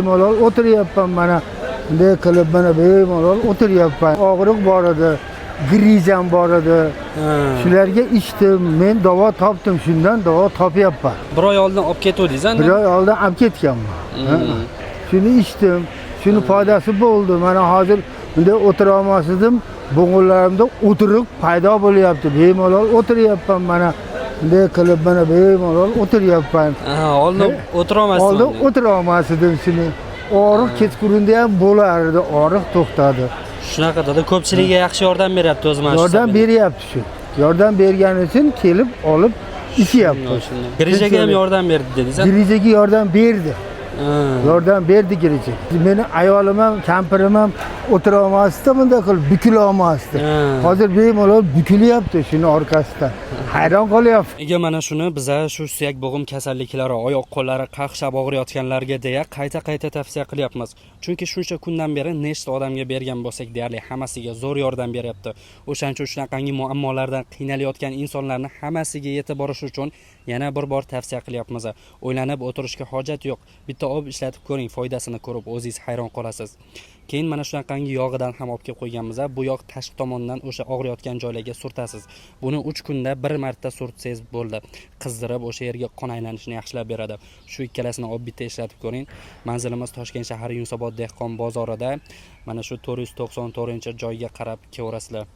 Bemalol o'tiryapman mana. Bunday qilib mana bemalol o'tiryapman. Og'riq bor edi, grizam bor edi. Shularga ichdim, men davo topdim, shundan davo topyapman. Bir oy oldin olib ketdingiz-a? Bir oy oldin olib ketganman. Shuni ichdim, shuni foydasi bo'ldi. Mana hozir bunday o'tira olmas edim, bo'g'inlarimda o'tiriq paydo bo'lyapti. Bemalol o'tiryapman mana. Bunday qilib mana bemalol o'tiryapman. Oldin o'tira olmasdim. Oldin o'tira olmas edim shuni. Og'riq kechqurunda ham bo'lardi, og'riq to'xtadi. Shunaqa dada ko'pchilikga yaxshi yordam beryapti o'zi mana shu. Yordam beryapti shu. Yordam bergani uchun kelib olib ichyapti. Girijaga ham yordam berdi dedingiz-a? Girijaga yordam berdi. Yordam berdi girijaga. Meni ayolim ham, kampirim ham o'tira olmasdi, bunday qilib bukila olmasdi. Hozir bemalol bukilyapti shuni orqasidan. Hayron qolyapti. Ega mana shuni biza shu suyak bo'g'im kasalliklari, oyoq qo'llari qaqshab og'riyotganlarga deya qayta tavsiya qilyapmiz. Chunki shuncha kundan beri nechta odamga bergan bo'lsak, deyarli hammasiga zo'r yordam beryapti. O'shaning uchun shunaqangi muammolardan qiynalayotgan insonlarni hammasiga yetib borish uchun yana bir bor tavsiya qilyapmiz. O'ylanib o'tirishga hojat yo'q. Bitta olib ishlatib ko'ring, foydasini ko'rib o'zingiz hayron qolasiz. Keyin mana shunaqangi yog'idan ham olib kelib qo'yganmiz. Bu yog' tashqi tomondan o'sha og'riyotgan joylarga surtasiz. Buni 3 kunda bir marta surtsangiz bo'ldi. Qizdirib o'sha yerga qon aylanishini yaxshilab beradi. Shu ikkalasini olib bitta ishlatib ko'ring. Manzilimiz Toshkent shahar Yunusobod dehqon bozorida. Mana shu 494-joyga qarab kelaverasizlar.